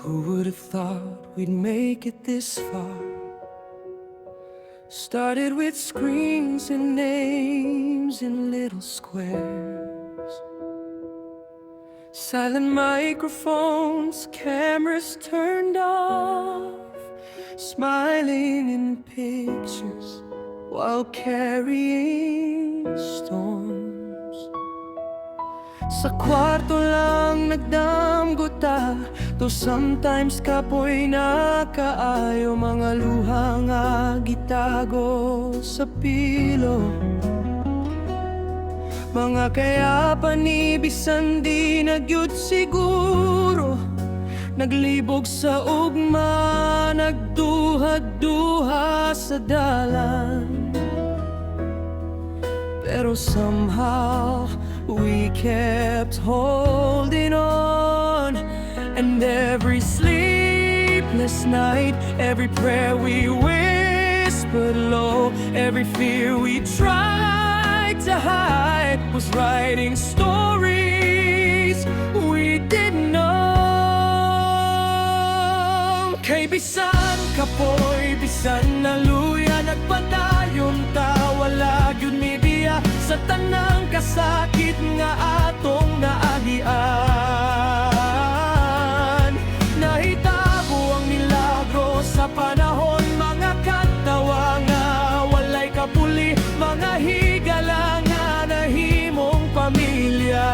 Who would have thought we'd make it this far? Started with screens and names in little squares, silent microphones, cameras turned off, smiling in pictures while carrying storms. Sa kwarto lang nagdamguta, though sometimes kapoy nakaayo, mga luha nga gitago sa pilo. Mga kaya panibisan di nagyud siguro, naglibog sa ugma, nagduha-duha sa dalan. Pero somehow we kept holding on, and every sleepless night, every prayer we whispered low, every fear we tried to hide was writing stories we didn't know. Kay bisan kapoy, bisan naluya, nagpadayon ta, wala gyud media sa tanang kasakit nga atong naagian. Nahitabo ang milagro sa panahon, mga katawa nga walay kapuli, mga higala nga nahimong pamilya.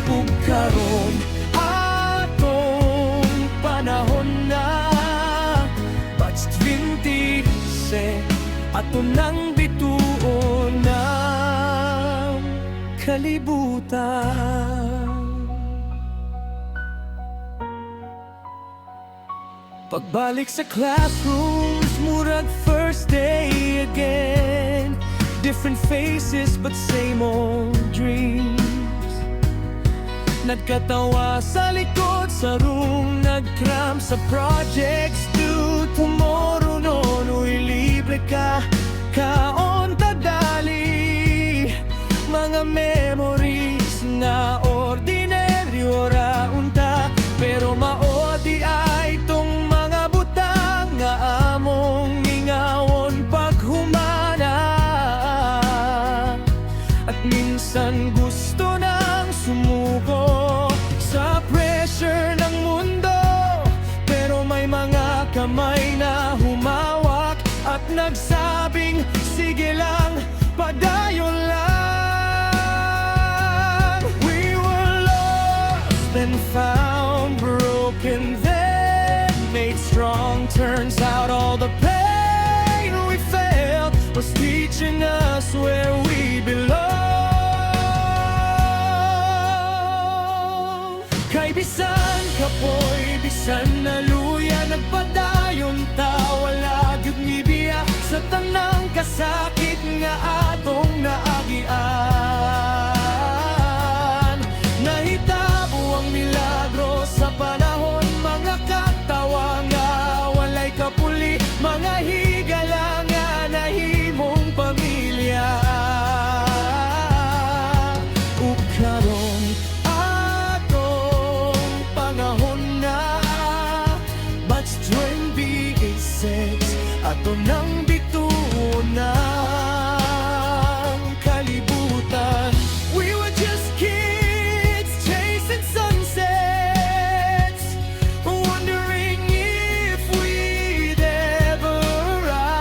Ug karon atong panahon na, batch 26, ato nang bituon ng kalibutan. Pagbalik sa classrooms, murag first day again. Different faces but same old dreams. Nagkatawa sa likod sa room, nagcram sa projects due tomorrow. No'y libre ka, kaon tadali. Mga memories na ordinaryo ra unta, pero maodi ay tong mga butang nga among ingawon paghumana. At minsan gusto nang sumuko sa pressure ng mundo, pero may mga kamay na humawak at nagsabing sige lang, padayon lang. We were lost and found, broken then made strong. Turns out all the pain we felt was teaching us where we belong. Kay bisan kapoy, bisan naluya, nagpadayon ta, wala gyud mibiya sa tanang kasakit nga atong naagian. Nahitabo ang milagro sa panahon, mga katawa nga walay kapuli, mga higala nga nahimong pamilya. Ug karon atong panahon na, batch 26, ato nang bituon ng kalibutan. We were just kids chasing sunsets, wondering if we'd ever arrive.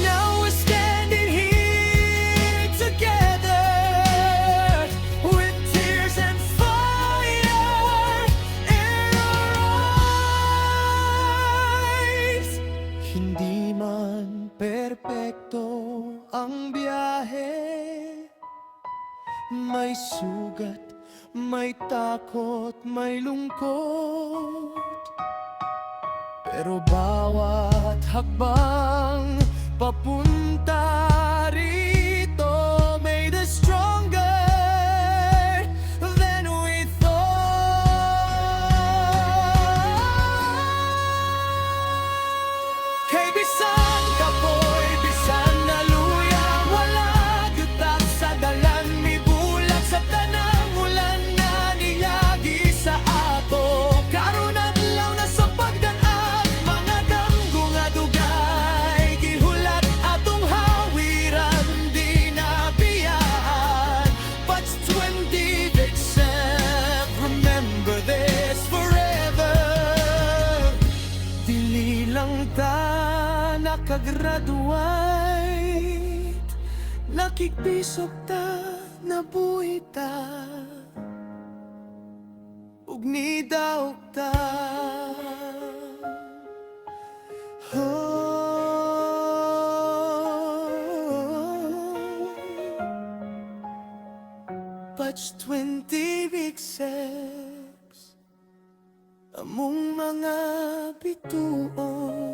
Now we're standing here together with tears and fire in our eyes. Hindi man perpekto ang biyahe, may sugat, may takot, may lungkot, pero bawat hakbang papunta rito made us stronger than we thought. Kay bisan kapoy, bisan naluya, wala gyud ta sa dalan, mibulag sa tanan. graduate, nakikpisok ta, nabuhi ta, ug nidaog ta. Batch 20 big sex, among mga bituon.